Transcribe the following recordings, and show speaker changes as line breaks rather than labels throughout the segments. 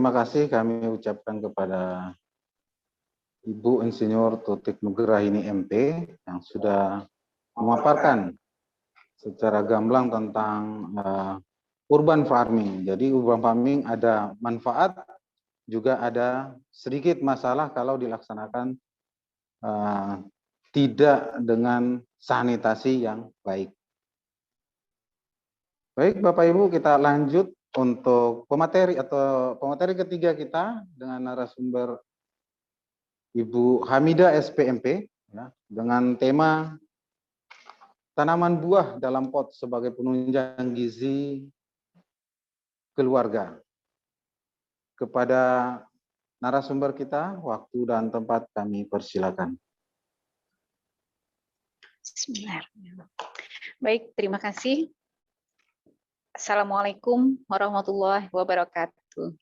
terima kasih kami ucapkan kepada Ibu Insinyur Tutik Nugrahini MP yang sudah memaparkan secara gamblang tentang urban farming. Jadi urban farming ada manfaat, juga ada sedikit masalah kalau dilaksanakan tidak dengan sanitasi yang baik. Baik Bapak Ibu, kita lanjut untuk pemateri ketiga kita dengan narasumber Ibu Hamidah SPMP ya, dengan tema tanaman buah dalam pot sebagai penunjang gizi keluarga. Kepada narasumber kita, waktu dan tempat kami persilakan.
Bismillahirrahmanirrahim. Baik, terima kasih. Assalamualaikum warahmatullahi wabarakatuh.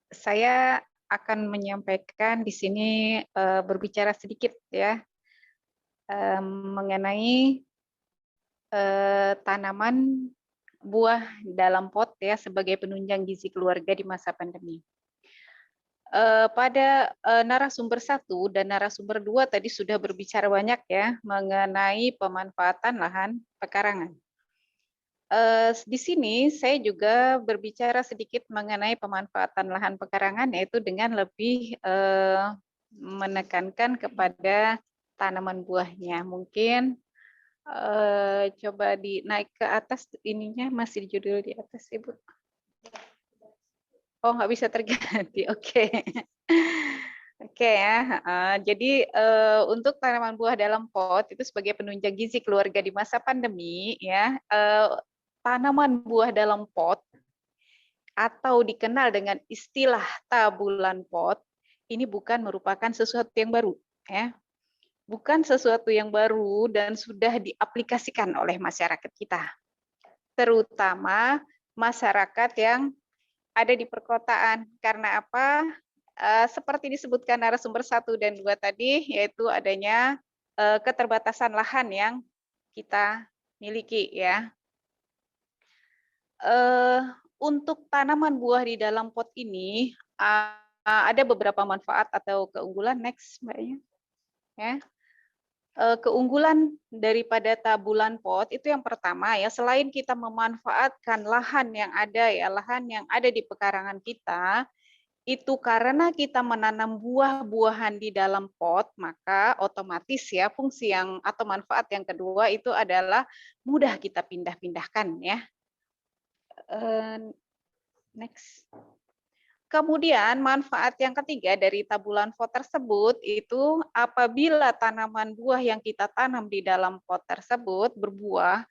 Saya akan menyampaikan di sini berbicara sedikit ya mengenai tanaman buah dalam pot ya sebagai penunjang gizi keluarga di masa pandemi. Pada narasumber 1 dan narasumber 2 tadi sudah berbicara banyak ya mengenai pemanfaatan lahan pekarangan. Di sini saya juga berbicara sedikit mengenai pemanfaatan lahan pekarangan, yaitu dengan lebih menekankan kepada tanaman buahnya. Mungkin coba dinaik ke atas ininya, masih judul di atas Ibu. Oh, nggak bisa terganti, oke. Oke ya, jadi untuk tanaman buah dalam pot itu sebagai penunjang gizi keluarga di masa pandemi ya, tanaman buah dalam pot atau dikenal dengan istilah tabulan pot ini bukan merupakan sesuatu yang baru ya. Bukan sesuatu yang baru dan sudah diaplikasikan oleh masyarakat kita. Terutama masyarakat yang ada di perkotaan. Karena apa? Seperti disebutkan narasumber 1 dan 2 tadi, yaitu adanya keterbatasan lahan yang kita miliki ya. Untuk tanaman buah di dalam pot ini ada beberapa manfaat atau keunggulan. Next, Mbaknya. Ya. Keunggulan daripada tabulan pot itu yang pertama ya, selain kita memanfaatkan lahan yang ada ya, lahan yang ada di pekarangan kita, itu karena kita menanam buah-buahan di dalam pot, maka otomatis ya fungsi yang atau manfaat yang kedua itu adalah mudah kita pindah-pindahkan ya. Next. Kemudian manfaat yang ketiga dari tabulan pot tersebut itu apabila tanaman buah yang kita tanam di dalam pot tersebut berbuah,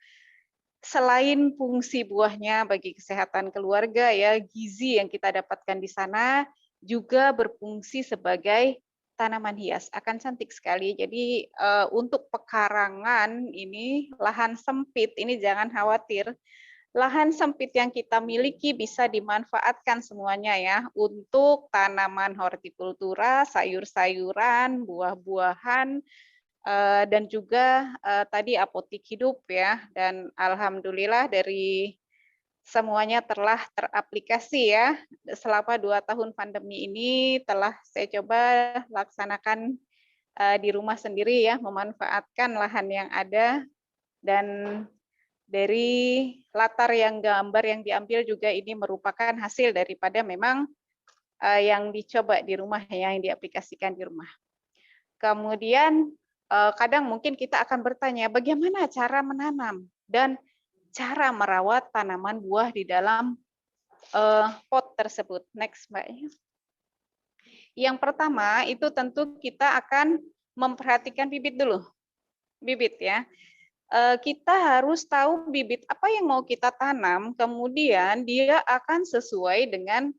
selain fungsi buahnya bagi kesehatan keluarga ya, gizi yang kita dapatkan di sana juga berfungsi sebagai tanaman hias. Akan cantik sekali. Jadi untuk pekarangan ini lahan sempit ini jangan khawatir. Lahan sempit yang kita miliki bisa dimanfaatkan semuanya ya untuk tanaman hortikultura, sayur-sayuran, buah-buahan, dan juga tadi apotik hidup ya. Dan alhamdulillah dari semuanya telah teraplikasi ya. Selama 2 tahun pandemi ini telah saya coba laksanakan di rumah sendiri ya, memanfaatkan lahan yang ada dan dari latar yang gambar yang diambil juga ini merupakan hasil daripada memang yang dicoba di rumah, yang diaplikasikan di rumah. Kemudian kadang mungkin kita akan bertanya bagaimana cara menanam dan cara merawat tanaman buah di dalam pot tersebut. Next, Mbak. Yang pertama itu tentu kita akan memperhatikan bibit dulu. Bibit ya. Kita harus tahu bibit apa yang mau kita tanam, kemudian dia akan sesuai dengan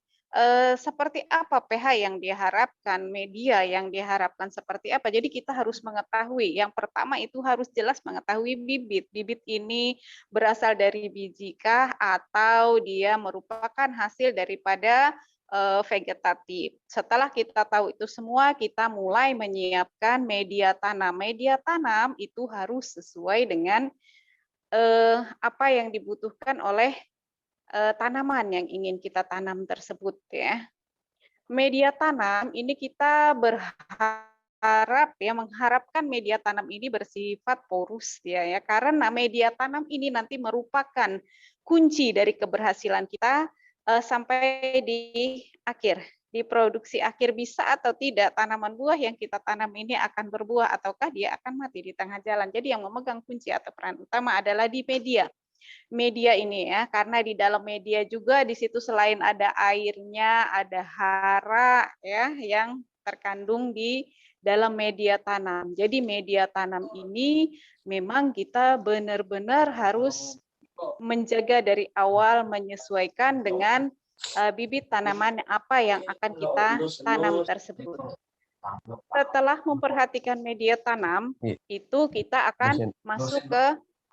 seperti apa pH yang diharapkan, media yang diharapkan seperti apa. Jadi kita harus mengetahui. Yang pertama itu harus jelas mengetahui bibit. Bibit ini berasal dari biji kah atau dia merupakan hasil daripada vegetatif. Setelah kita tahu itu semua, kita mulai menyiapkan media tanam. Media tanam itu harus sesuai dengan apa yang dibutuhkan oleh tanaman yang ingin kita tanam tersebut ya. Media tanam ini kita mengharapkan media tanam ini bersifat porus ya, karena media tanam ini nanti merupakan kunci dari keberhasilan kita sampai di akhir, di produksi akhir bisa atau tidak tanaman buah yang kita tanam ini akan berbuah ataukah dia akan mati di tengah jalan. Jadi yang memegang kunci atau peran utama adalah di media ini ya, karena di dalam media juga di situ selain ada airnya, ada hara ya yang terkandung di dalam media tanam. Jadi media tanam ini memang kita benar-benar harus menjaga dari awal, menyesuaikan dengan bibit tanaman apa yang akan kita tanam tersebut. Setelah memperhatikan media tanam, itu kita akan masuk ke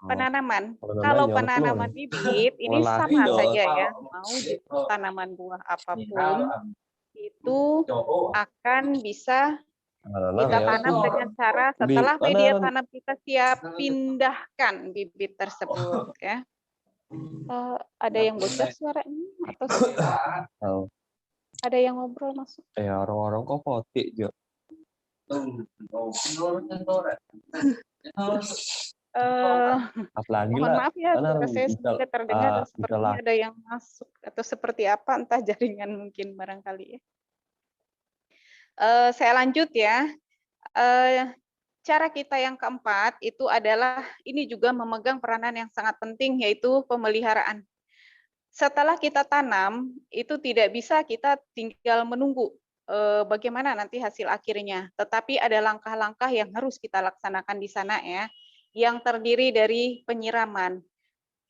penanaman. Kalau penanaman bibit ini sama saja ya, mau jenis tanaman buah apapun itu akan bisa kita tanam dengan cara setelah media tanam kita siap, pindahkan bibit tersebut ya. Ada yang bocor suaranya atau ada yang ngobrol masuk?
Ya orang-orang kok potik jo. Apalagi
Mohon
lah,
maaf ya,
karena
suara saya semoga terdengar sepertinya ada yang masuk atau seperti apa, entah jaringan mungkin barangkali ya. Saya lanjut ya. Cara kita yang keempat itu adalah ini juga memegang peranan yang sangat penting yaitu pemeliharaan. Setelah kita tanam itu tidak bisa kita tinggal menunggu bagaimana nanti hasil akhirnya, tetapi ada langkah-langkah yang harus kita laksanakan di sana ya, yang terdiri dari penyiraman.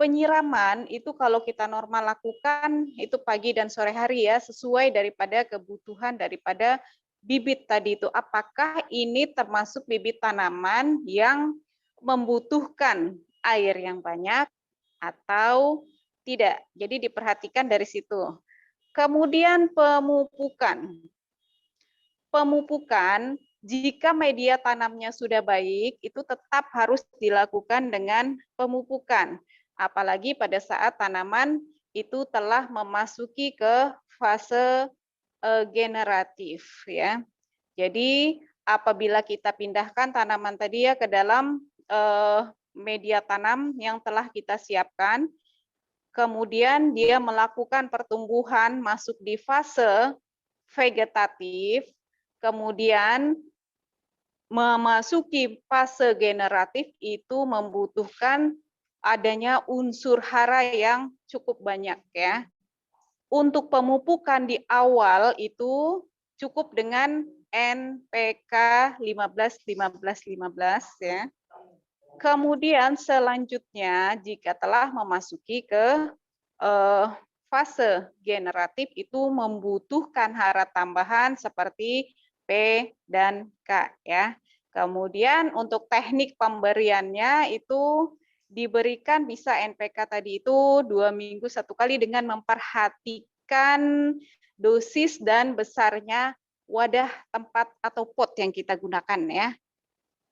Penyiraman itu kalau kita normal lakukan itu pagi dan sore hari ya, sesuai daripada kebutuhan daripada bibit tadi itu. Apakah ini termasuk bibit tanaman yang membutuhkan air yang banyak atau tidak? Jadi diperhatikan dari situ. Kemudian pemupukan. Pemupukan, jika media tanamnya sudah baik, itu tetap harus dilakukan dengan pemupukan. Apalagi pada saat tanaman itu telah memasuki ke fase generatif ya. Jadi apabila kita pindahkan tanaman tadi ya ke dalam media tanam yang telah kita siapkan, kemudian dia melakukan pertumbuhan masuk di fase vegetatif, kemudian memasuki fase generatif itu membutuhkan adanya unsur hara yang cukup banyak ya. Untuk pemupukan di awal itu cukup dengan NPK 15-15-15 ya. Kemudian selanjutnya jika telah memasuki ke fase generatif itu membutuhkan hara tambahan seperti P dan K ya. Kemudian untuk teknik pemberiannya itu diberikan bisa NPK tadi itu 2 minggu 1 kali dengan memperhatikan dosis dan besarnya wadah tempat atau pot yang kita gunakan ya.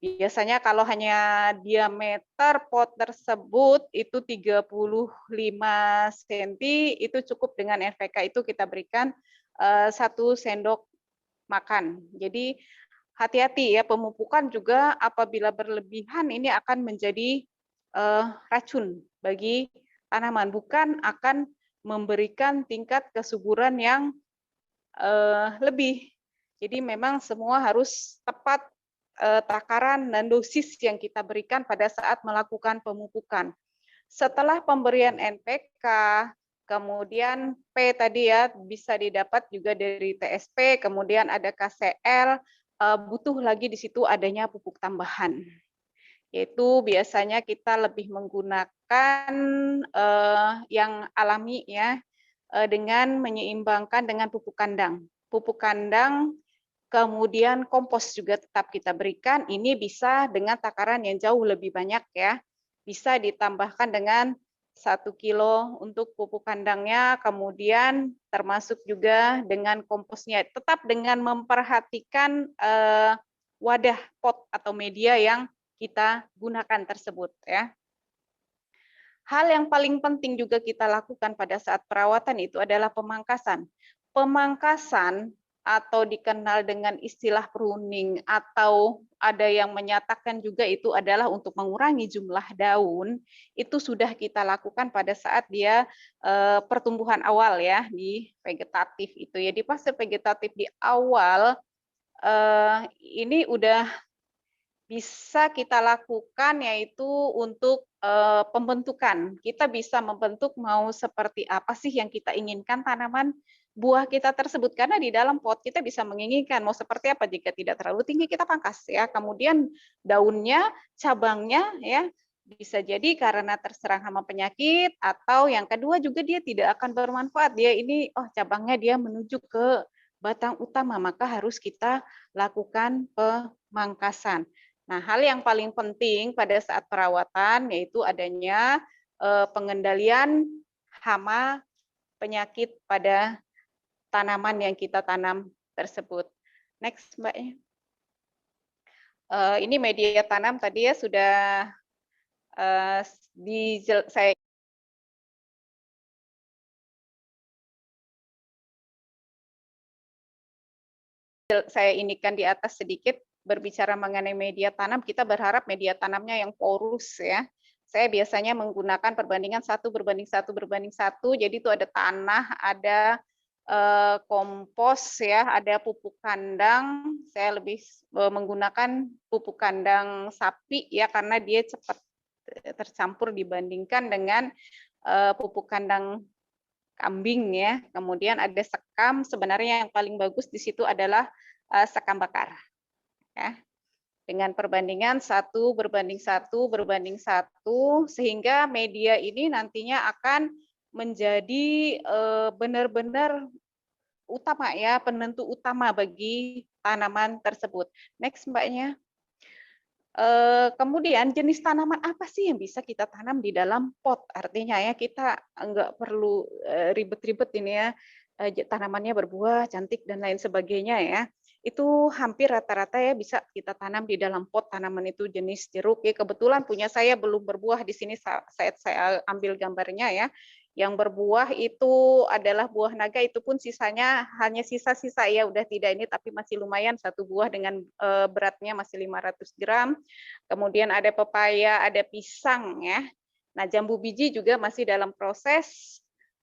Biasanya kalau hanya diameter pot tersebut itu 35 cm, itu cukup dengan NPK itu kita berikan 1 sendok makan. Jadi hati-hati ya, pemupukan juga apabila berlebihan ini akan menjadi racun bagi tanaman, bukan akan memberikan tingkat kesuburan yang lebih. Jadi memang semua harus tepat takaran dan dosis yang kita berikan pada saat melakukan pemupukan. Setelah pemberian NPK, kemudian P tadi ya bisa didapat juga dari TSP, kemudian ada KCL, butuh lagi di situ adanya pupuk tambahan. Yaitu biasanya kita lebih menggunakan yang alami ya, dengan menyeimbangkan dengan pupuk kandang. Pupuk kandang kemudian kompos juga tetap kita berikan, ini bisa dengan takaran yang jauh lebih banyak ya. Bisa ditambahkan dengan 1 kilo untuk pupuk kandangnya, kemudian termasuk juga dengan komposnya. Tetap dengan memperhatikan wadah pot atau media yang kita gunakan tersebut ya. Hal yang paling penting juga kita lakukan pada saat perawatan itu adalah pemangkasan. Pemangkasan atau dikenal dengan istilah pruning atau ada yang menyatakan juga itu adalah untuk mengurangi jumlah daun, itu sudah kita lakukan pada saat dia pertumbuhan awal ya di vegetatif itu ya, di fase vegetatif di awal ini udah bisa kita lakukan yaitu untuk pembentukan. Kita bisa membentuk mau seperti apa sih yang kita inginkan tanaman buah kita tersebut, karena di dalam pot kita bisa menginginkan mau seperti apa. Jika tidak terlalu tinggi kita pangkas ya, kemudian daunnya, cabangnya ya bisa jadi karena terserang hama penyakit, atau yang kedua juga dia tidak akan bermanfaat. Dia ini cabangnya dia menuju ke batang utama, maka harus kita lakukan pemangkasan. Nah, hal yang paling penting pada saat perawatan yaitu adanya pengendalian hama penyakit pada tanaman yang kita tanam tersebut. Next, Mbaknya. Ini media tanam tadi ya sudah saya inikan di atas sedikit. Berbicara mengenai media tanam, kita berharap media tanamnya yang porus ya. Saya biasanya menggunakan perbandingan 1:1:1. Jadi itu ada tanah, ada kompos ya, ada pupuk kandang. Saya lebih menggunakan pupuk kandang sapi ya, karena dia cepat tercampur dibandingkan dengan pupuk kandang kambing ya. Kemudian ada sekam, sebenarnya yang paling bagus di situ adalah sekam bakar. Ya, dengan perbandingan 1:1:1 sehingga media ini nantinya akan menjadi benar-benar utama ya, penentu utama bagi tanaman tersebut. Next, Mbaknya. Kemudian jenis tanaman apa sih yang bisa kita tanam di dalam pot? Artinya ya kita nggak perlu ribet-ribet ini ya, tanamannya berbuah, cantik dan lain sebagainya ya. Itu hampir rata-rata ya bisa kita tanam di dalam pot. Tanaman itu jenis jeruk ya. Kebetulan punya saya belum berbuah di sini, saya ambil gambarnya ya. Yang berbuah itu adalah buah naga, itu pun sisanya hanya sisa-sisa ya, udah tidak ini, tapi masih lumayan, satu buah dengan beratnya masih 500 gram. Kemudian ada pepaya, ada pisang ya. Nah, jambu biji juga masih dalam proses.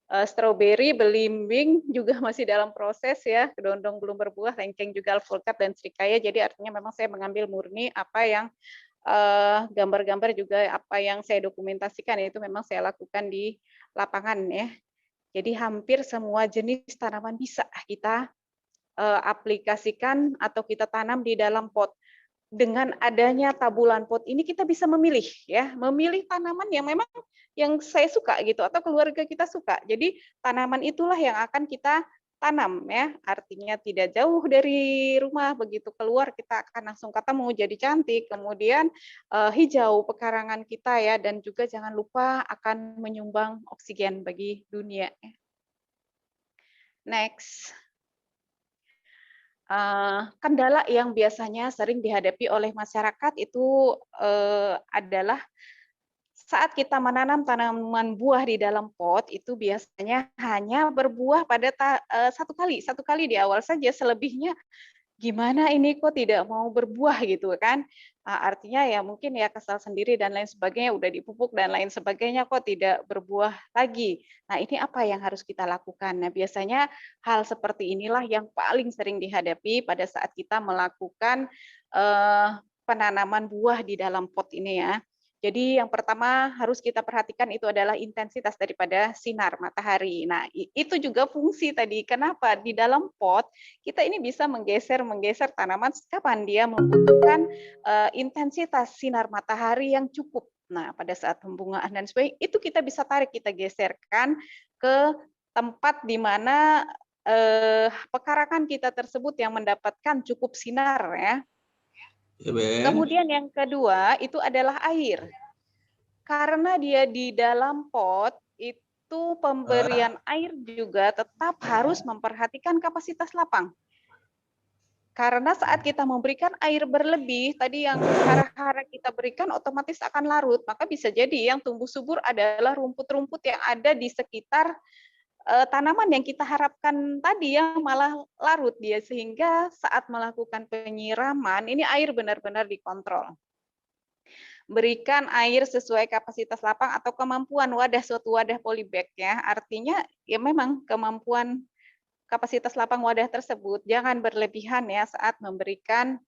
Stroberi, belimbing juga masih dalam proses ya. Kedondong belum berbuah, lengkeng juga, alpukat dan srikaya. Jadi artinya memang saya mengambil murni apa yang gambar-gambar juga apa yang saya dokumentasikan itu memang saya lakukan di lapangan ya. Jadi hampir semua jenis tanaman bisa kita aplikasikan atau kita tanam di dalam pot. Dengan adanya tabulan pot ini kita bisa memilih ya, memilih tanaman yang memang yang saya suka gitu atau keluarga kita suka. Jadi tanaman itulah yang akan kita tanam ya. Artinya tidak jauh dari rumah, begitu keluar kita akan langsung ketemu, jadi cantik. Kemudian hijau pekarangan kita ya, dan juga jangan lupa akan menyumbang oksigen bagi dunia. Next. Kendala yang biasanya sering dihadapi oleh masyarakat itu adalah saat kita menanam tanaman buah di dalam pot itu biasanya hanya berbuah pada satu kali di awal saja, selebihnya gimana ini kok tidak mau berbuah gitu kan. Artinya ya mungkin ya kesal sendiri dan lain sebagainya, udah dipupuk dan lain sebagainya kok tidak berbuah lagi. Nah, ini apa yang harus kita lakukan? Nah, biasanya hal seperti inilah yang paling sering dihadapi pada saat kita melakukan penanaman buah di dalam pot ini ya. Jadi yang pertama harus kita perhatikan itu adalah intensitas daripada sinar matahari. Nah, itu juga fungsi tadi. Kenapa di dalam pot kita ini bisa menggeser tanaman kapan dia membutuhkan intensitas sinar matahari yang cukup. Nah, pada saat pembungaan dan sebagainya itu kita bisa tarik, kita geserkan ke tempat di mana pekarangan kita tersebut yang mendapatkan cukup sinar ya. Kemudian yang kedua itu adalah air. Karena dia di dalam pot, itu pemberian air juga tetap harus memperhatikan kapasitas lapang. Karena saat kita memberikan air berlebih, tadi yang hara-hara kita berikan otomatis akan larut. Maka bisa jadi yang tumbuh subur adalah rumput-rumput yang ada di sekitar tanaman yang kita harapkan tadi yang malah larut dia. Sehingga saat melakukan penyiraman, ini air benar-benar dikontrol. Berikan air sesuai kapasitas lapang atau kemampuan wadah suatu wadah polybag ya. Artinya ya memang kemampuan kapasitas lapang wadah tersebut jangan berlebihan ya saat memberikan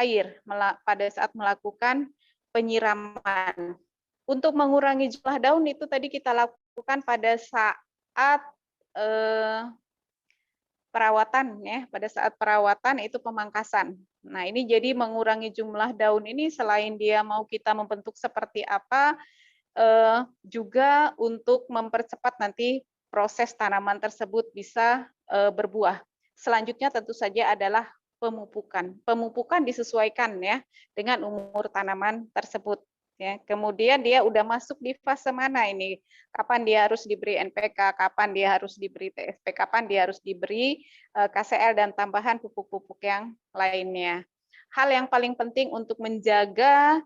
air pada saat melakukan penyiraman. Untuk mengurangi jumlah daun itu tadi kita lakukan pada saat perawatan ya, pada saat perawatan itu pemangkasan. Nah, ini jadi mengurangi jumlah daun ini selain dia mau kita membentuk seperti apa, juga untuk mempercepat nanti proses tanaman tersebut bisa berbuah. Selanjutnya tentu saja adalah pemupukan. Pemupukan disesuaikan ya dengan umur tanaman tersebut. Ya, kemudian dia udah masuk di fase mana ini? Kapan dia harus diberi NPK, kapan dia harus diberi TSP, kapan dia harus diberi KCL dan tambahan pupuk-pupuk yang lainnya. Hal yang paling penting untuk menjaga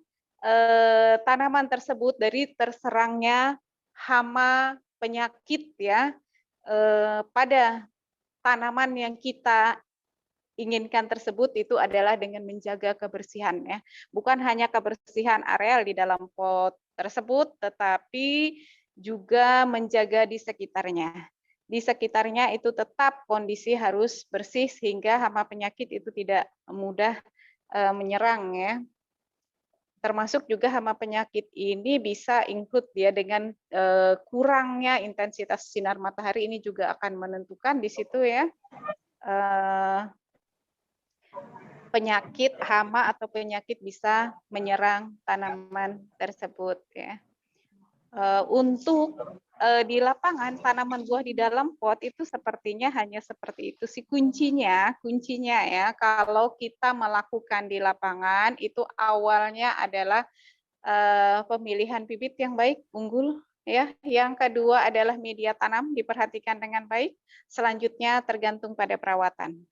tanaman tersebut dari terserangnya hama penyakit ya pada tanaman yang kita inginkan tersebut itu adalah dengan menjaga kebersihan ya. Bukan hanya kebersihan areal di dalam pot tersebut, tetapi juga menjaga di sekitarnya. Di sekitarnya itu tetap kondisi harus bersih sehingga hama penyakit itu tidak mudah menyerang ya. Termasuk juga hama penyakit ini bisa include ya dengan kurangnya intensitas sinar matahari ini juga akan menentukan di situ ya penyakit hama atau penyakit bisa menyerang tanaman tersebut ya. Untuk di lapangan tanaman buah di dalam pot itu sepertinya hanya seperti itu sih kuncinya ya kalau kita melakukan di lapangan itu awalnya adalah pemilihan bibit yang baik unggul ya. Yang kedua adalah media tanam diperhatikan dengan baik. Selanjutnya tergantung pada perawatan.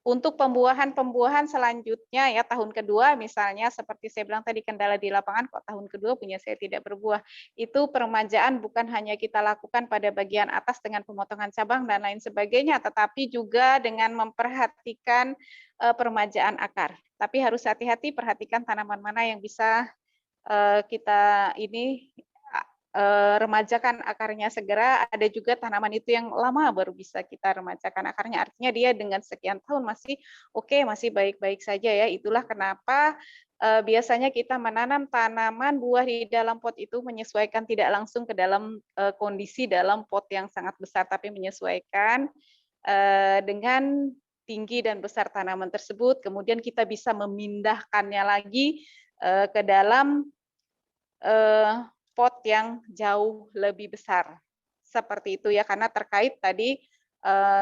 Untuk pembuahan selanjutnya ya tahun kedua misalnya seperti saya bilang tadi kendala di lapangan kok tahun kedua punya saya tidak berbuah. Itu peremajaan bukan hanya kita lakukan pada bagian atas dengan pemotongan cabang dan lain sebagainya, tetapi juga dengan memperhatikan peremajaan akar. Tapi harus hati-hati perhatikan tanaman mana yang bisa kita ini remajakan akarnya segera, ada juga tanaman itu yang lama baru bisa kita remajakan akarnya. Artinya dia dengan sekian tahun masih oke, masih baik-baik saja ya. Itulah kenapa biasanya kita menanam tanaman buah di dalam pot itu menyesuaikan tidak langsung ke dalam kondisi dalam pot yang sangat besar, tapi menyesuaikan dengan tinggi dan besar tanaman tersebut. Kemudian kita bisa memindahkannya lagi ke dalam pot yang jauh lebih besar. Seperti itu ya, karena terkait tadi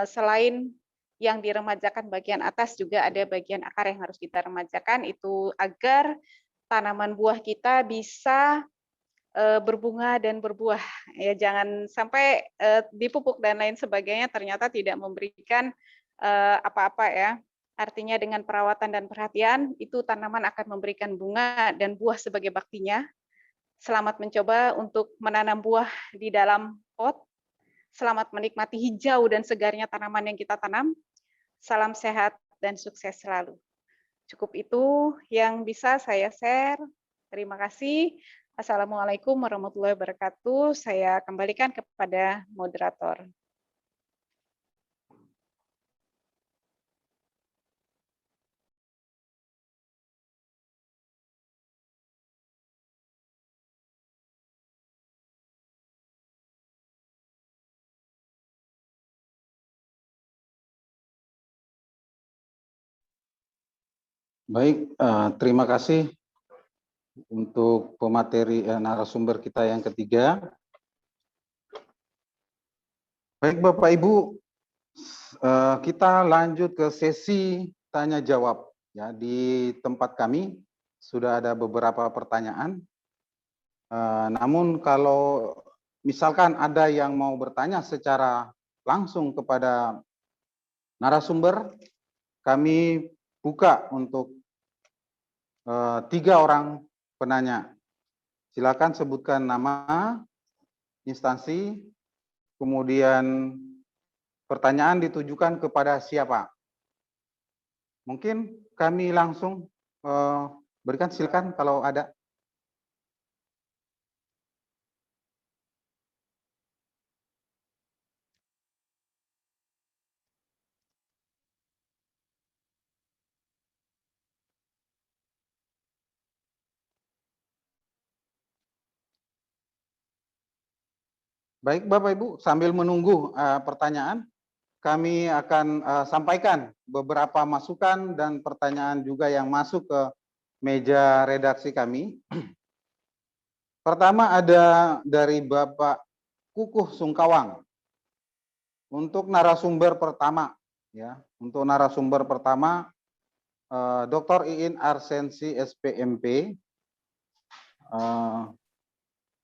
selain yang diremajakan bagian atas juga ada bagian akar yang harus kita remajakan itu agar tanaman buah kita bisa berbunga dan berbuah. Ya jangan sampai dipupuk dan lain sebagainya ternyata tidak memberikan apa-apa ya. Artinya dengan perawatan dan perhatian itu tanaman akan memberikan bunga dan buah sebagai baktinya. Selamat mencoba untuk menanam buah di dalam pot. Selamat menikmati hijau dan segarnya tanaman yang kita tanam. Salam sehat dan sukses selalu. Cukup itu yang bisa saya share. Terima kasih. Assalamualaikum warahmatullahi wabarakatuh. Saya kembalikan kepada moderator.
Baik, terima kasih untuk pemateri narasumber kita yang ketiga. Baik Bapak Ibu, kita lanjut ke sesi tanya jawab. Ya, di tempat kami sudah ada beberapa pertanyaan. Namun kalau misalkan ada yang mau bertanya secara langsung kepada narasumber, kami buka untuk 3 orang penanya. Silakan sebutkan nama, instansi, kemudian pertanyaan ditujukan kepada siapa. Mungkin kami langsung berikan, silakan kalau ada. Baik Bapak Ibu, sambil menunggu pertanyaan, kami akan sampaikan beberapa masukan dan pertanyaan juga yang masuk ke meja redaksi kami. Pertama ada dari Bapak Kukuh Sungkawang. Untuk narasumber pertama, ya, untuk narasumber pertama, Dr. Iin Arsensi SPMP.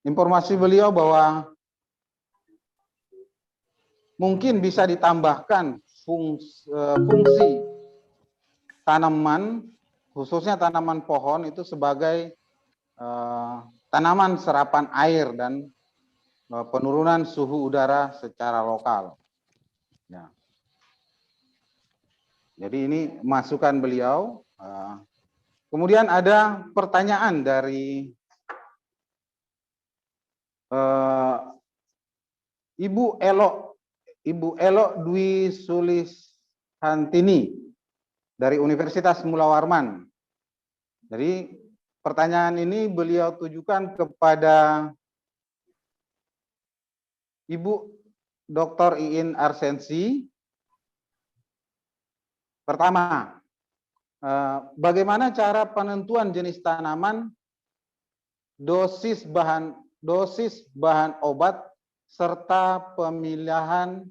Informasi beliau bahwa mungkin bisa ditambahkan fungsi tanaman, khususnya tanaman pohon itu sebagai tanaman serapan air dan penurunan suhu udara secara lokal. Ya. Jadi ini masukan beliau. Kemudian ada pertanyaan dari Ibu Elok Dwi Sulishantini dari Universitas Mula Warman. Jadi pertanyaan ini beliau tujukan kepada Ibu Dr. Iin Arsensi. Pertama, bagaimana cara penentuan jenis tanaman, dosis bahan obat, serta pemilihan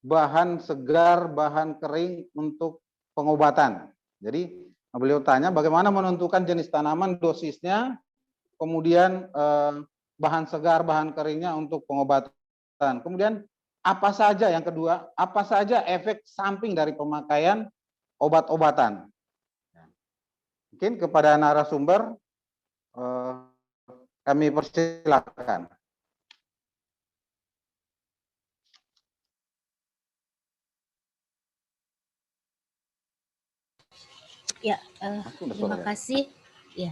bahan segar, bahan kering untuk pengobatan. Jadi beliau tanya bagaimana menentukan jenis tanaman, dosisnya, kemudian bahan segar, bahan keringnya untuk pengobatan. Kemudian apa saja, yang kedua, apa saja efek samping dari pemakaian obat-obatan. Mungkin kepada narasumber kami persilakan.
Ya, terima kasih. Ya,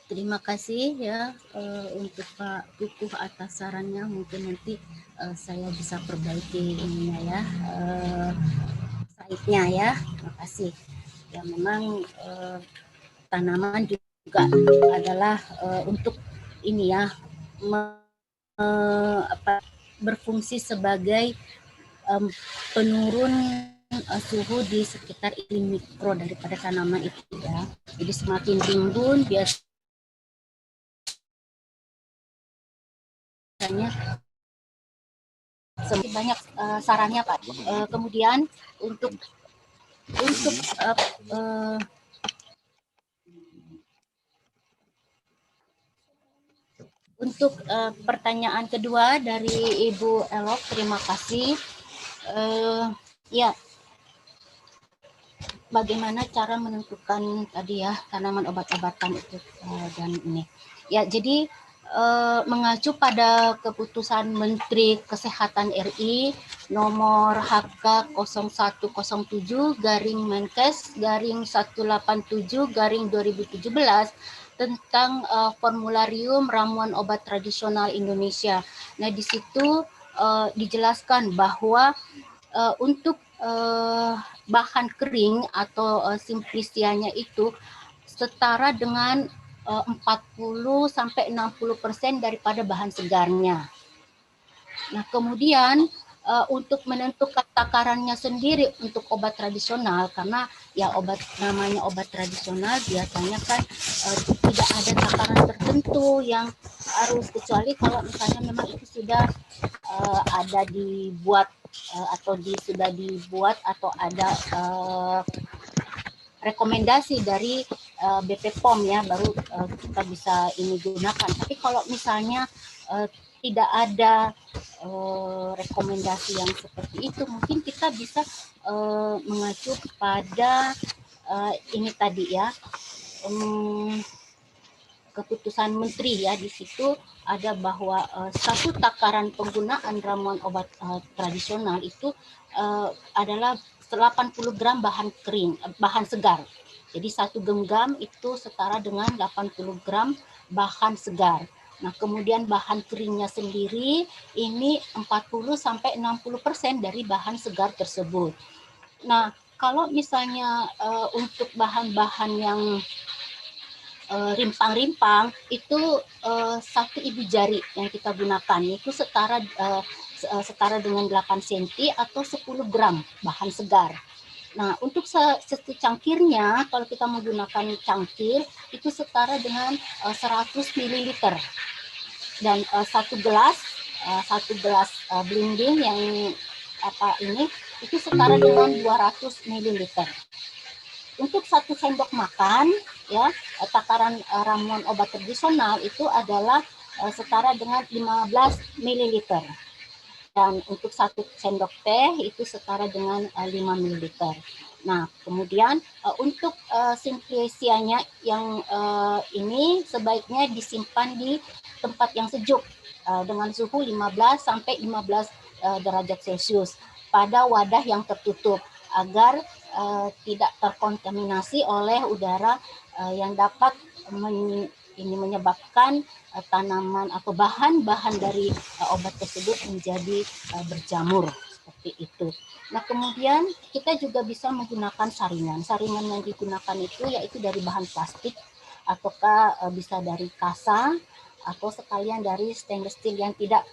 terima kasih ya untuk Pak Kukuh atas sarannya. Mungkin nanti saya bisa perbaiki ininya ya, slide-nya ya. Terima kasih. Ya, memang tanaman juga adalah untuk ini ya, berfungsi sebagai penurun suhu di sekitar iklim mikro daripada tanaman itu ya. Jadi semakin timbun biasanya semakin banyak sarannya Pak. Kemudian untuk pertanyaan kedua dari Ibu Elok, terima kasih. Ya, bagaimana cara menentukan tadi ya tanaman obat-obatan itu dan ini. Ya, jadi mengacu pada keputusan Menteri Kesehatan RI nomor HK 0107-Menkes-187-2017 tentang formularium ramuan obat tradisional Indonesia. Nah, di situ dijelaskan bahwa untuk bahan kering atau simplicianya itu setara dengan 40-60% daripada bahan segarnya. Nah, kemudian untuk menentukan takarannya sendiri untuk obat tradisional, karena ya namanya obat tradisional biasanya kan tidak ada takaran tertentu yang harus, kecuali kalau misalnya memang itu sudah ada dibuat sudah dibuat atau ada rekomendasi dari BP POM ya, baru kita bisa ini gunakan. Tapi kalau misalnya tidak ada rekomendasi yang seperti itu, mungkin kita bisa mengacu pada ini tadi ya, keputusan menteri ya. Di situ ada bahwa satu takaran penggunaan ramuan obat tradisional itu adalah 80 gram bahan kering, bahan segar. Jadi 1 genggam itu setara dengan 80 gram bahan segar. Nah, kemudian bahan keringnya sendiri ini 40-60% dari bahan segar tersebut. Nah, kalau misalnya untuk bahan-bahan yang rimpang-rimpang itu 1 ibu jari yang kita gunakan, itu setara dengan 8 cm atau 10 gram bahan segar. Nah, untuk satu cangkirnya, kalau kita menggunakan cangkir, itu setara dengan 100 ml. Dan satu gelas blending yang ini, itu setara dengan 200 ml. Untuk 1 sendok makan, ya, takaran ramuan obat tradisional itu adalah setara dengan 15 ml. Dan untuk 1 sendok teh itu setara dengan 5 ml. Nah, kemudian untuk simplicianya yang ini sebaiknya disimpan di tempat yang sejuk dengan suhu 15 sampai 15 derajat Celcius pada wadah yang tertutup agar tidak terkontaminasi oleh udara yang dapat menyebabkan tanaman atau bahan-bahan dari obat tersebut menjadi berjamur seperti itu. Nah, kemudian kita juga bisa menggunakan saringan. Saringan yang digunakan itu yaitu dari bahan plastik ataukah bisa dari kasa atau sekalian dari stainless steel yang tidak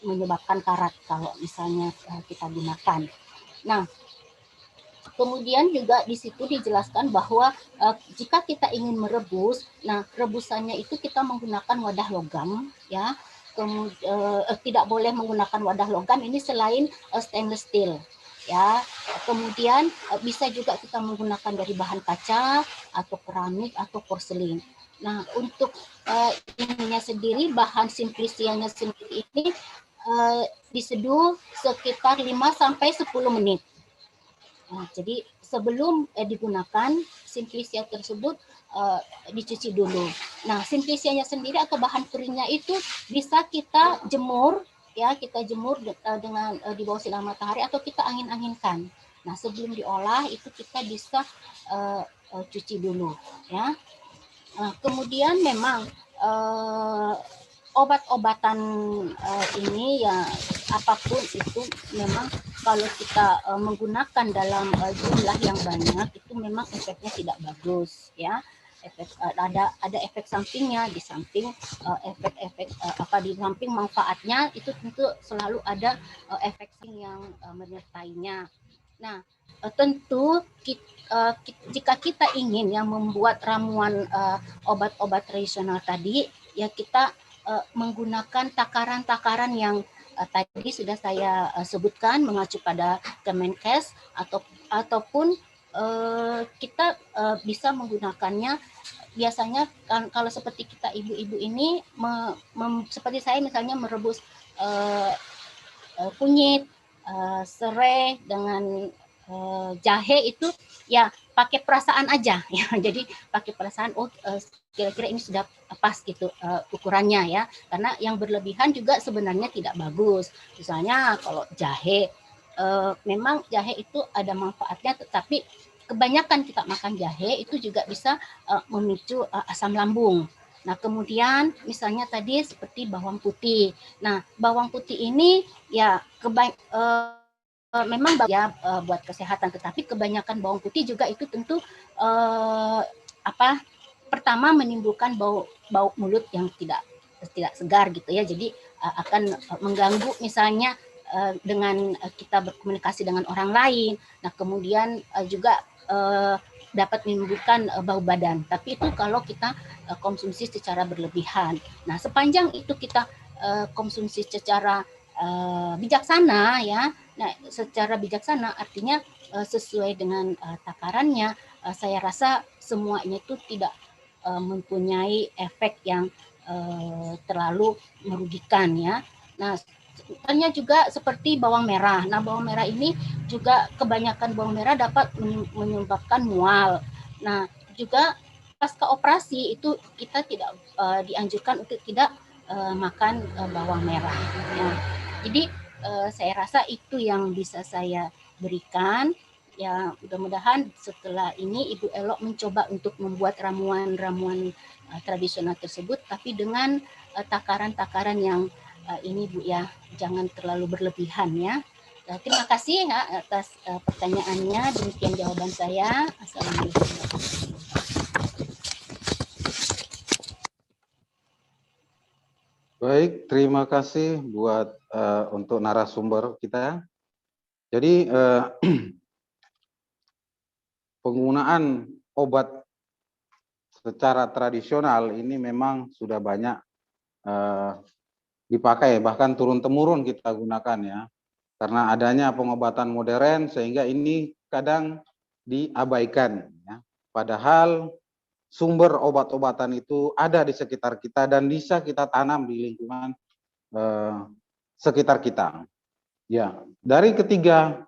menyebabkan karat kalau misalnya kita gunakan. Nah, kemudian juga di situ dijelaskan bahwa jika kita ingin merebus, nah rebusannya itu kita menggunakan wadah logam, ya. Tidak boleh menggunakan wadah logam ini selain stainless steel, ya. Kemudian bisa juga kita menggunakan dari bahan kaca atau keramik atau porselin. Nah, untuk ininya sendiri, bahan simplicianya sendiri ini diseduh sekitar 5-10 menit. Nah, jadi sebelum digunakan, simplicia tersebut dicuci dulu. Nah, simplicianya sendiri atau bahan keringnya itu bisa kita jemur, ya, kita jemur dengan di bawah sinar matahari atau kita angin-anginkan. Nah, sebelum diolah itu kita bisa cuci dulu, ya. Nah, kemudian memang obat-obatan ini ya apapun itu memang kalau kita menggunakan dalam jumlah yang banyak itu memang efeknya tidak bagus, ya. Ada efek sampingnya. Di samping efek-efek di samping manfaatnya itu tentu selalu ada efek yang menyertainya. Nah, tentu jika kita ingin yang membuat ramuan obat-obat tradisional tadi, ya kita menggunakan takaran-takaran yang tadi sudah saya sebutkan mengacu pada Kemenkes ataupun kita bisa menggunakannya biasanya kalau seperti kita ibu-ibu ini seperti saya misalnya merebus kunyit, serai dengan jahe itu ya pakai perasaan aja ya. Jadi pakai perasaan kira-kira ini sudah pas gitu ukurannya ya. Karena yang berlebihan juga sebenarnya tidak bagus. Misalnya kalau jahe memang jahe itu ada manfaatnya, tetapi kebanyakan kita makan jahe itu juga bisa memicu asam lambung. Nah, kemudian misalnya tadi seperti bawang putih. Nah, bawang putih ini ya memang ya buat kesehatan, tetapi kebanyakan bawang putih juga itu tentu pertama menimbulkan bau mulut yang tidak segar gitu ya. Jadi akan mengganggu misalnya dengan kita berkomunikasi dengan orang lain. Nah, kemudian juga dapat menimbulkan bau badan. Tapi itu kalau kita konsumsi secara berlebihan. Nah, sepanjang itu kita konsumsi secara bijaksana ya. Nah, secara bijaksana artinya sesuai dengan takarannya, saya rasa semuanya itu tidak mempunyai efek yang terlalu merugikan ya. Nah, sebenarnya juga seperti bawang merah. Nah, bawang merah ini juga kebanyakan bawang merah dapat menyebabkan mual. Nah, juga pasca operasi itu kita tidak dianjurkan untuk tidak makan bawang merah. Nah, jadi saya rasa itu yang bisa saya berikan. Ya, mudah-mudahan setelah ini Ibu Elok mencoba untuk membuat ramuan-ramuan tradisional tersebut, tapi dengan takaran-takaran yang ini Bu ya, jangan terlalu berlebihan ya. Terima kasih ya atas pertanyaannya. Demikian jawaban saya. Assalamualaikum warahmatullahi wabarakatuh.
Baik, terima kasih buat untuk narasumber kita. Jadi penggunaan obat secara tradisional ini memang sudah banyak dipakai, bahkan turun-temurun kita gunakan ya. Karena adanya pengobatan modern sehingga ini kadang diabaikan ya. Padahal sumber obat-obatan itu ada di sekitar kita dan bisa kita tanam di lingkungan sekitar kita. Ya, dari ketiga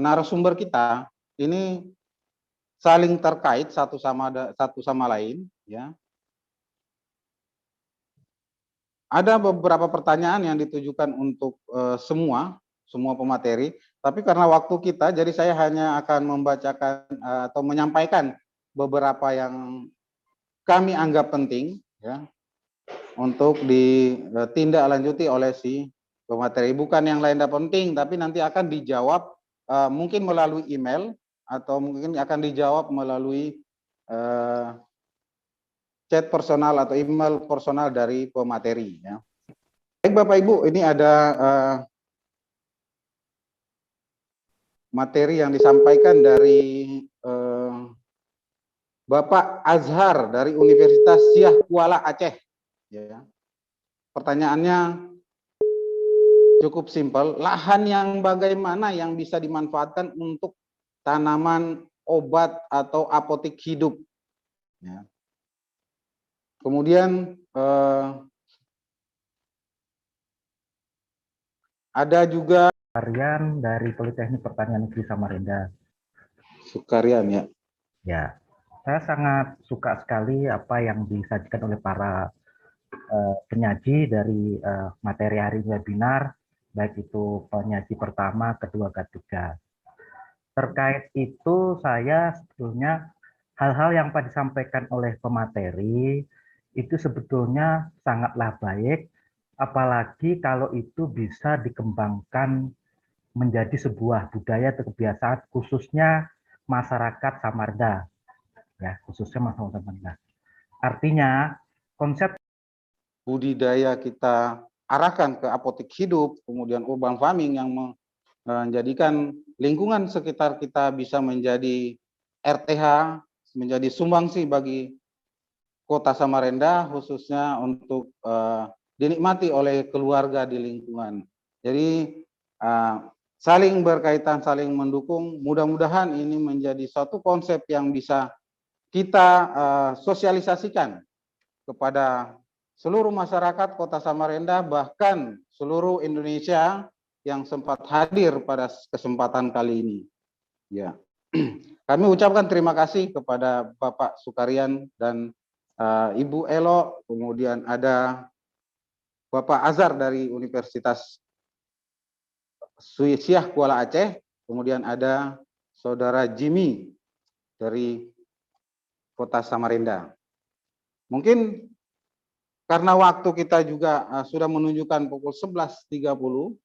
narasumber kita ini saling terkait satu sama lain ya. Ada beberapa pertanyaan yang ditujukan untuk semua pemateri, tapi karena waktu kita, jadi saya hanya akan membacakan atau menyampaikan beberapa yang kami anggap penting, ya, untuk ditindaklanjuti oleh si pemateri. Bukan yang lain tidak penting, tapi nanti akan dijawab mungkin melalui email atau mungkin akan dijawab melalui chat personal atau email personal dari pemateri. Ya. Baik Bapak Ibu, ini ada materi yang disampaikan dari Bapak Azhar dari Universitas Syah Kuala Aceh. Ya. Pertanyaannya cukup simpel, lahan yang bagaimana yang bisa dimanfaatkan untuk tanaman obat atau apotek hidup. Ya. Kemudian ada juga
Sukarian dari Politeknik Pertanian Negeri Samarinda.
Sukarian ya.
Ya, saya sangat suka sekali apa yang disajikan oleh para penyaji dari materi hari webinar, baik itu penyaji pertama, kedua, ketiga. Terkait itu saya sebetulnya hal-hal yang Pak disampaikan oleh pemateri itu sebetulnya sangatlah baik, apalagi kalau itu bisa dikembangkan menjadi sebuah budaya atau kebiasaan khususnya masyarakat Samarinda, ya khususnya masyarakat Samarinda. Artinya konsep
budidaya kita arahkan ke apotek hidup, kemudian urban farming yang menjadikan lingkungan sekitar kita bisa menjadi RTH, menjadi sumbangsi bagi Kota Samarinda khususnya untuk dinikmati oleh keluarga di lingkungan. Jadi saling berkaitan, saling mendukung. Mudah-mudahan ini menjadi suatu konsep yang bisa kita sosialisasikan kepada seluruh masyarakat Kota Samarinda, bahkan seluruh Indonesia yang sempat hadir pada kesempatan kali ini. Ya, kami ucapkan terima kasih kepada Bapak Sukarian dan Ibu Elo, kemudian ada Bapak Azhar dari Universitas Syah Kuala Aceh, kemudian ada Saudara Jimmy dari Kota Samarinda. Mungkin karena waktu kita juga sudah menunjukkan pukul 11.30,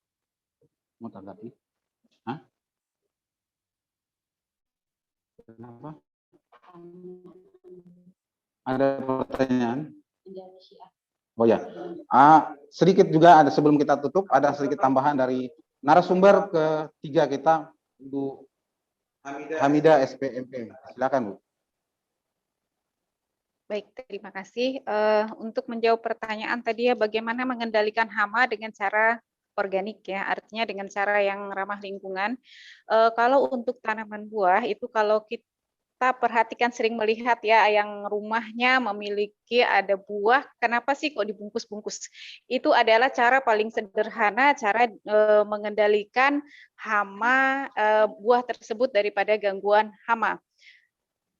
mau tanggapi? Hah? Kenapa? Ada pertanyaan? Oh ya, sedikit juga ada sebelum kita tutup, ada sedikit tambahan dari narasumber ketiga kita, Bu Hamidah SPMP. Silakan Bu.
Baik, terima kasih. Untuk menjawab pertanyaan tadi ya, bagaimana mengendalikan hama dengan cara organik ya, artinya dengan cara yang ramah lingkungan. Kalau untuk tanaman buah itu kalau kita kita perhatikan sering melihat ya yang rumahnya memiliki ada buah, kenapa sih kok dibungkus-bungkus? Itu adalah cara paling sederhana cara mengendalikan hama buah tersebut daripada gangguan hama.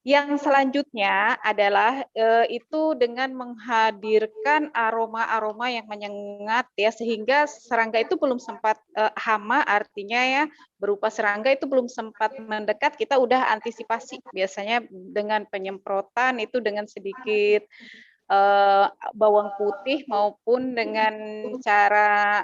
Yang selanjutnya adalah itu dengan menghadirkan aroma-aroma yang menyengat ya, sehingga serangga itu belum sempat hama, artinya ya berupa serangga itu belum sempat mendekat, kita udah antisipasi biasanya dengan penyemprotan itu dengan sedikit bawang putih maupun dengan cara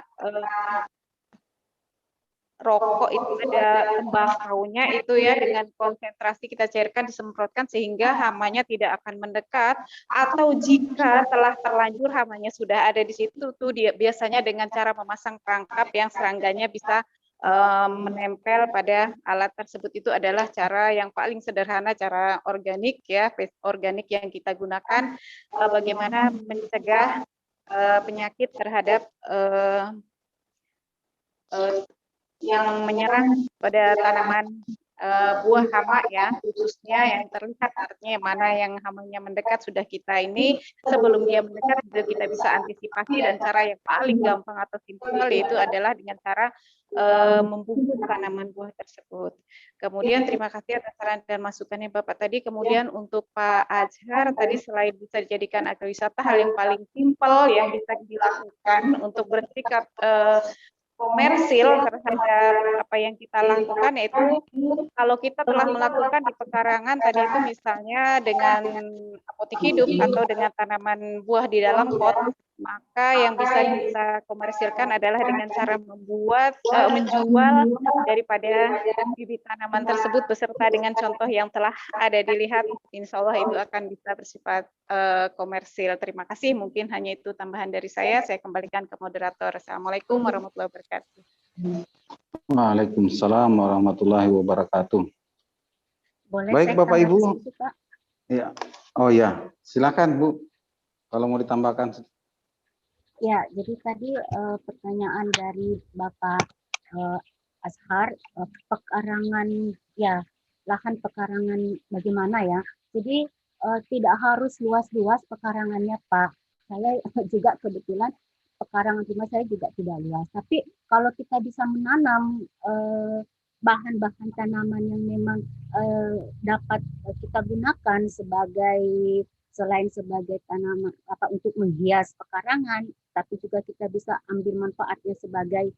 rokok itu ada tembakaunya itu ya, dengan konsentrasi kita cairkan disemprotkan sehingga hamanya tidak akan mendekat, atau jika telah terlanjur hamanya sudah ada di situ tuh dia biasanya dengan cara memasang perangkap yang serangganya bisa menempel pada alat tersebut. Itu adalah cara yang paling sederhana, cara organik ya, organik yang kita gunakan bagaimana mencegah penyakit terhadap yang menyerang pada tanaman buah hama ya, khususnya yang terlihat, artinya mana yang hamanya mendekat sudah kita ini sebelum dia mendekat sudah kita bisa antisipasi, dan cara yang paling gampang atau simpel yaitu adalah dengan cara membungkus tanaman buah tersebut. Kemudian terima kasih atas saran dan masukannya Bapak tadi. Kemudian untuk Pak Azhar tadi, selain bisa dijadikan agrowisata, hal yang paling simpel yang bisa dilakukan untuk bersikap komersil terhadap apa yang kita lakukan, yaitu kalau kita telah melakukan di pekarangan tadi itu misalnya dengan apotik hidup atau dengan tanaman buah di dalam pot, maka yang bisa kita komersilkan adalah dengan cara menjual daripada bibit tanaman tersebut beserta dengan contoh yang telah ada dilihat. Insya Allah itu akan bisa bersifat komersil. Terima kasih, mungkin hanya itu tambahan dari saya kembalikan ke moderator. Assalamualaikum warahmatullahi wabarakatuh.
Waalaikumsalam warahmatullahi wabarakatuh.
Boleh
Baik,
saya
Bapak
tambah
Ibu.
di situ, Pak?
Ya. Oh ya, silakan Bu. Kalau mau ditambahkan.
Ya, jadi tadi pertanyaan dari Bapak Azhar, pekarangan ya, lahan pekarangan bagaimana ya. Jadi tidak harus luas-luas pekarangannya, Pak. Saya juga kebetulan pekarangan rumah saya juga tidak luas. Tapi kalau kita bisa menanam bahan-bahan tanaman yang memang dapat kita gunakan sebagai, selain sebagai tanaman apa untuk menghias pekarangan, tapi juga kita bisa ambil manfaatnya sebagai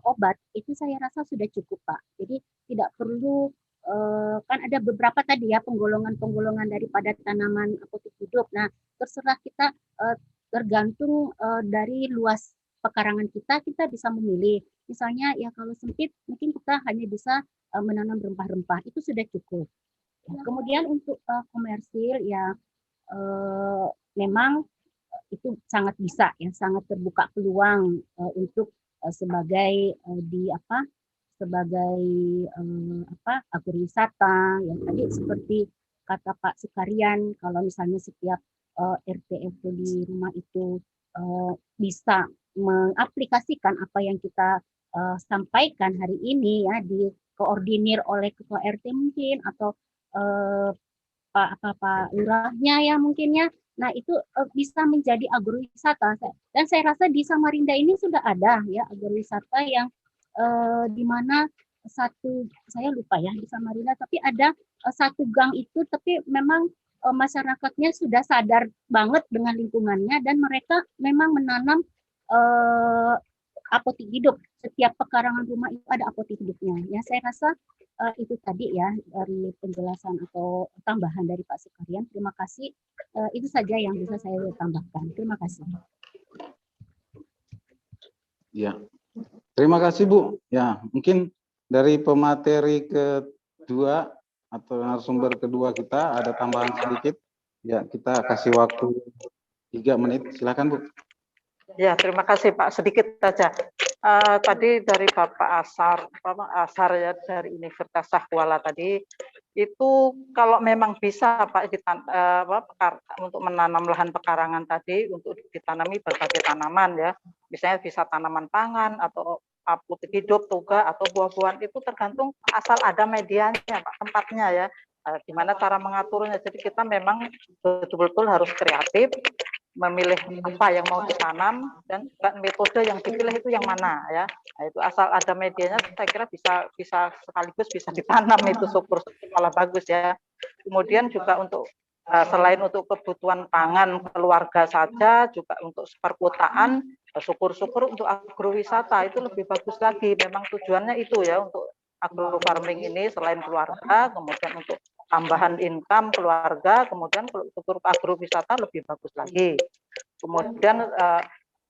obat, itu saya rasa sudah cukup, Pak. Jadi tidak perlu kan ada beberapa tadi ya penggolongan-penggolongan daripada tanaman apotik hidup. Nah, terserah kita tergantung dari luas pekarangan kita bisa memilih. Misalnya ya kalau sempit mungkin kita hanya bisa menanam rempah-rempah, itu sudah cukup. Ya, kemudian untuk komersil ya memang itu sangat bisa ya, sangat terbuka peluang untuk sebagai sebagai agrowisata yang tadi seperti kata Pak Sukarian, kalau misalnya setiap RT di rumah itu bisa mengaplikasikan apa yang kita sampaikan hari ini ya, dikoordinir oleh ketua RT mungkin atau Pak lurahnya ya mungkin ya. Nah, itu bisa menjadi agrowisata. Dan saya rasa di Samarinda ini sudah ada ya agrowisata yang di mana satu, saya lupa ya di Samarinda, tapi ada satu gang itu, tapi memang masyarakatnya sudah sadar banget dengan lingkungannya dan mereka memang menanam apotik hidup. Setiap pekarangan rumah itu ada apotik hidupnya. Ya, saya rasa itu tadi ya dari penjelasan atau tambahan dari Pak Sukarian. Terima kasih. Itu saja yang bisa saya tambahkan. Terima kasih.
Ya, terima kasih Bu. Ya, mungkin dari pemateri kedua atau narasumber kedua kita ada tambahan sedikit. Ya, kita kasih waktu 3 menit. Silakan Bu.
Ya, terima kasih Pak. Sedikit saja. Tadi dari Bapak Azhar ya dari Universitas Sahkuala tadi, itu kalau memang bisa Pak untuk menanam lahan pekarangan tadi untuk ditanami berbagai tanaman ya, misalnya bisa tanaman pangan atau apotik hidup, toga atau buah-buahan, itu tergantung asal ada medianya Pak, tempatnya ya. Gimana cara mengaturnya. Jadi kita memang betul-betul harus kreatif, memilih apa yang mau ditanam dan juga metode yang dipilih itu yang mana ya. Nah, itu asal ada medianya saya kira bisa sekaligus bisa ditanam itu syukur malah bagus ya. Kemudian juga untuk selain untuk kebutuhan pangan keluarga saja juga untuk perkotaan, syukur-syukur untuk agrowisata itu lebih bagus lagi. Memang tujuannya itu ya untuk agro farming ini selain keluarga kemudian untuk tambahan income keluarga, kemudian untuk agrowisata lebih bagus lagi. Kemudian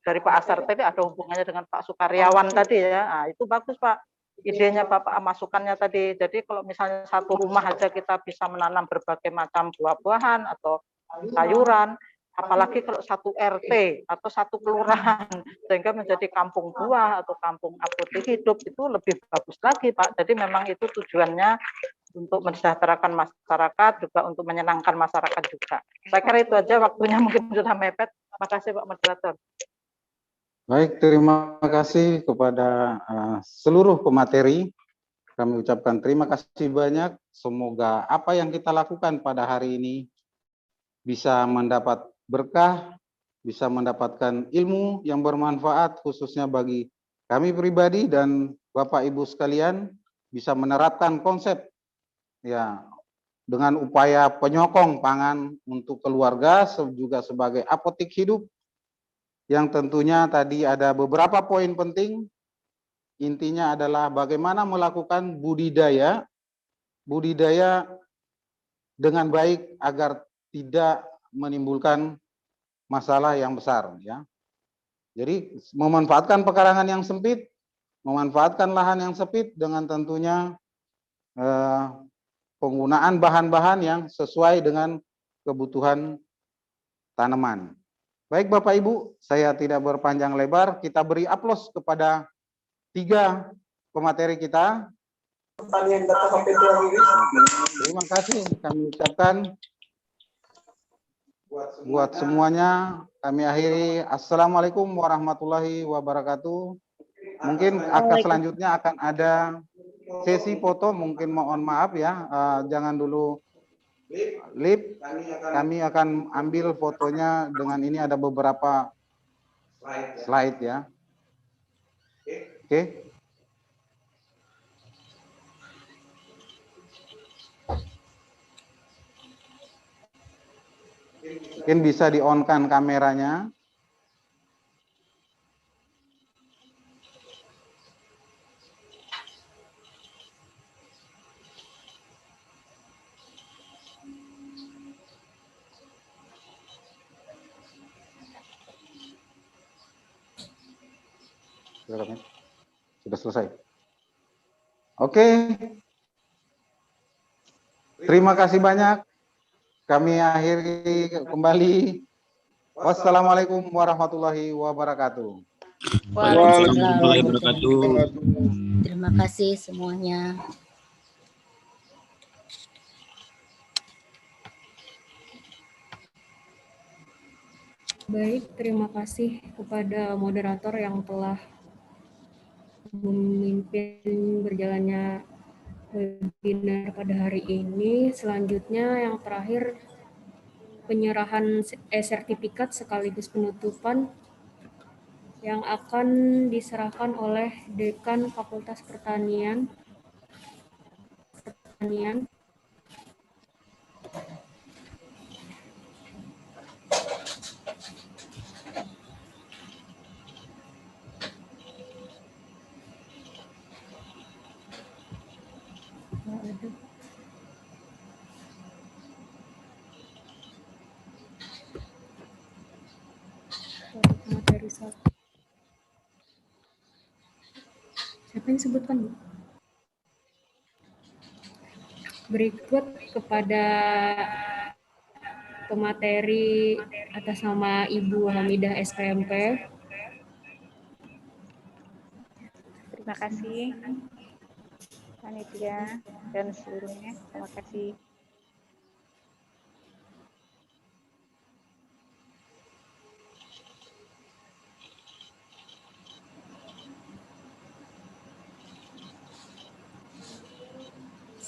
dari Pak Asar tadi ada hubungannya dengan Pak Sukaryawan tadi ya, nah, itu bagus Pak. Idenya Bapak masukannya tadi. Jadi kalau misalnya satu rumah aja kita bisa menanam berbagai macam buah-buahan atau sayuran, apalagi kalau satu RT atau satu kelurahan sehingga menjadi kampung buah atau kampung apotek hidup itu lebih bagus lagi Pak. Jadi memang itu tujuannya untuk mensejahterakan masyarakat juga untuk menyenangkan masyarakat juga. Saya kira itu aja, waktunya mungkin sudah mepet. Terima kasih Pak Moderator.
Baik, terima kasih kepada seluruh pemateri. Kami ucapkan terima kasih banyak. Semoga apa yang kita lakukan pada hari ini bisa mendapat berkah, bisa mendapatkan ilmu yang bermanfaat khususnya bagi kami pribadi dan Bapak Ibu sekalian bisa menerapkan konsep ya dengan upaya penyokong pangan untuk keluarga juga sebagai apotek hidup yang tentunya tadi ada beberapa poin penting. Intinya adalah bagaimana melakukan budidaya dengan baik agar tidak menimbulkan masalah yang besar ya. Jadi memanfaatkan pekarangan yang sempit, memanfaatkan lahan yang sempit dengan tentunya penggunaan bahan-bahan yang sesuai dengan kebutuhan tanaman. Baik Bapak Ibu, saya tidak berpanjang lebar, kita beri aplaus kepada 3 pemateri kita. Terima kasih kami ucapkan buat semuanya. Kami akhiri. Assalamualaikum warahmatullahi wabarakatuh. Mungkin akan selanjutnya akan ada sesi foto, mungkin mohon maaf ya, jangan dulu live. Kami akan ambil fotonya dengan ini ada beberapa slide ya. Oke. Mungkin bisa di-on-kan kameranya. Sudah selesai. Oke. Terima kasih banyak. Kami akhiri kembali. Wassalamualaikum warahmatullahi wabarakatuh.
Waalaikumsalam warahmatullahi wabarakatuh. Terima kasih semuanya.
Baik, terima kasih kepada moderator yang telah memimpin berjalannya webinar pada hari ini. Selanjutnya yang terakhir penyerahan sertifikat sekaligus penutupan yang akan diserahkan oleh Dekan Fakultas Pertanian. Materi satu. Siapa yang sebutkan, Bu? Berikut kepada pemateri atas nama Ibu Hamidah SPMP.
Terima kasih panitia dan seluruhnya. Terima kasih.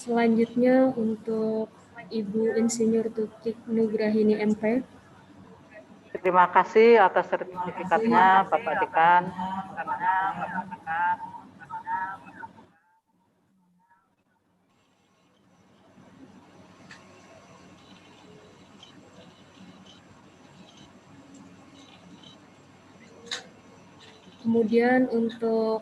Selanjutnya untuk Ibu Insinyur Tutik Nugrahini MP.
Terima kasih atas sertifikatnya Bapak Dekan.
Kemudian untuk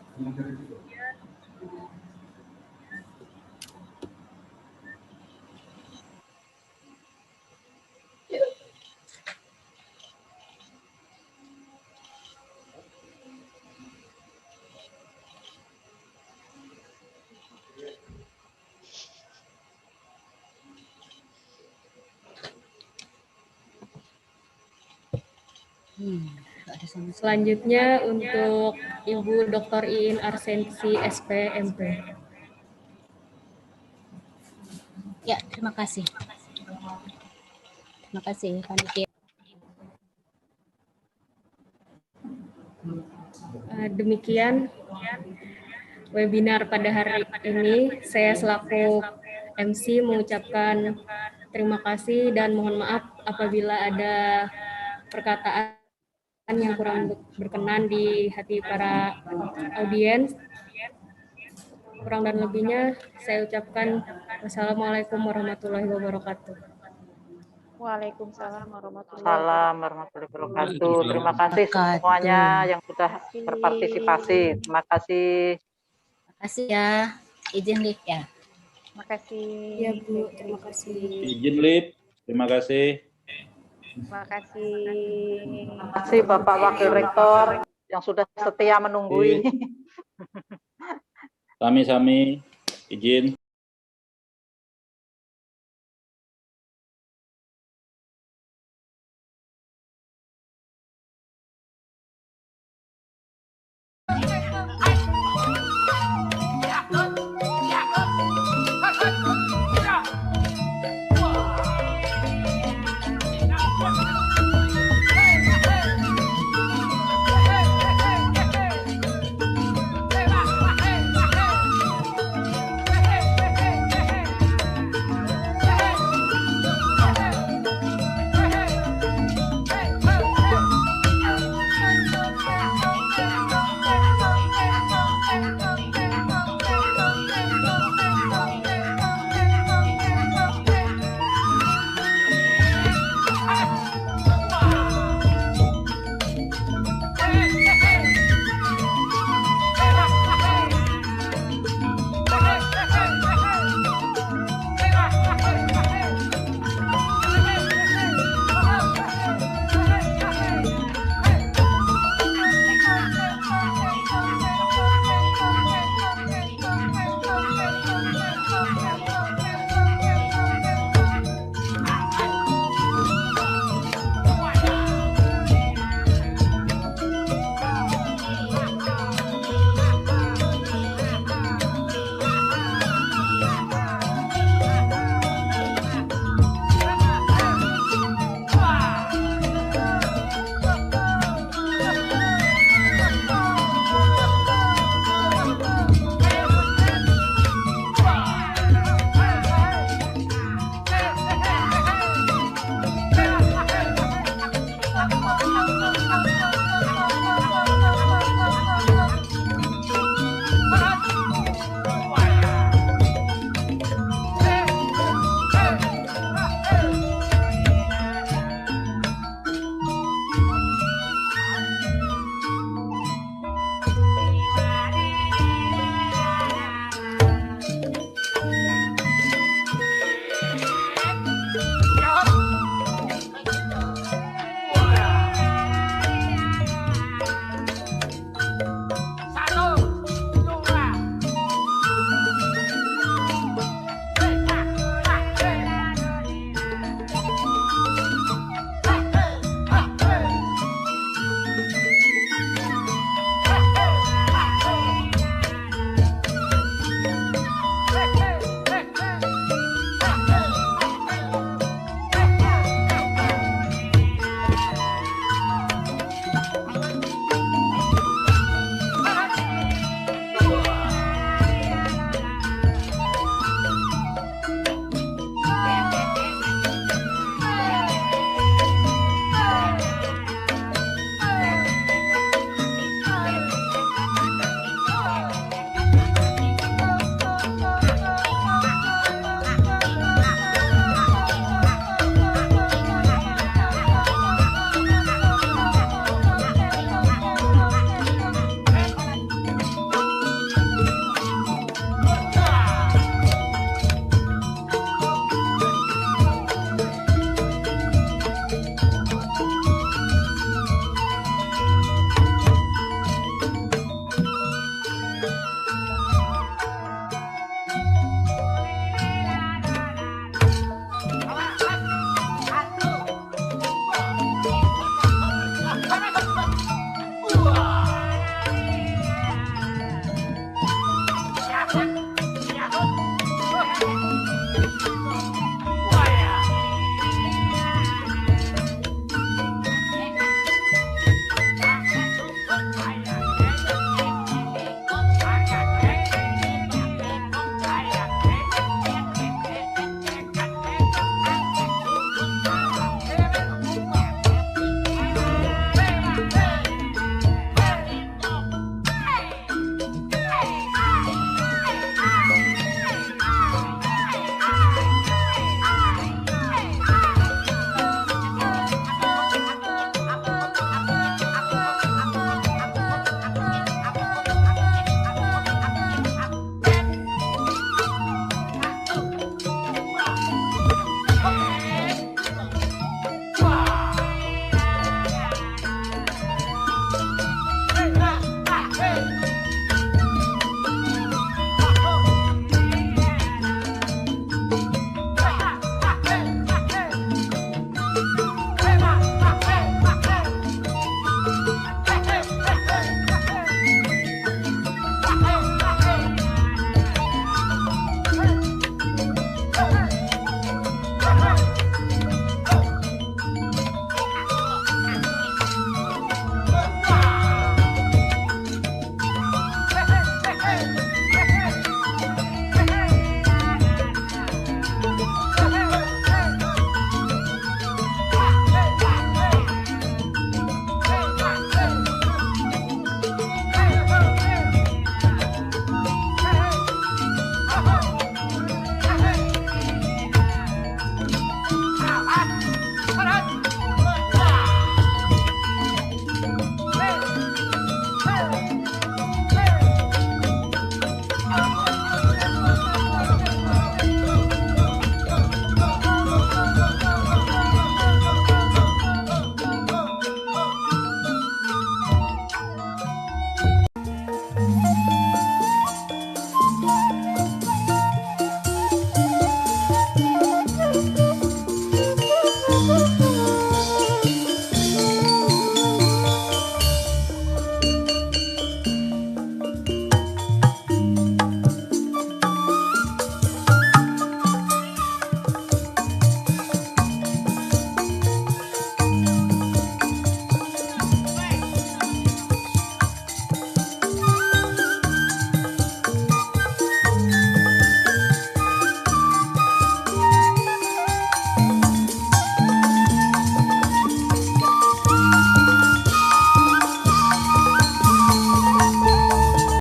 selanjutnya untuk Ibu Dr. Iin Arsensi SP MP.
Ya, terima kasih. Terima kasih, panitia.
Demikian webinar pada hari ini. Saya selaku MC mengucapkan terima kasih dan mohon maaf apabila ada perkataan yang kurang berkenan di hati para audiens. Kurang dan lebihnya saya ucapkan wassalamualaikum warahmatullahi wabarakatuh.
Waalaikumsalam warahmatullahi
Salam warahmatullahi wabarakatuh. Terima kasih semuanya yang sudah berpartisipasi. Terima kasih.
Terima kasih ya. Izin lift ya.
Terima kasih.
Ya Bu, terima kasih.
Izin Lip, terima kasih.
Terima kasih.
Terima kasih Bapak Wakil Rektor yang sudah setia menunggui.
Sami-sami, izin.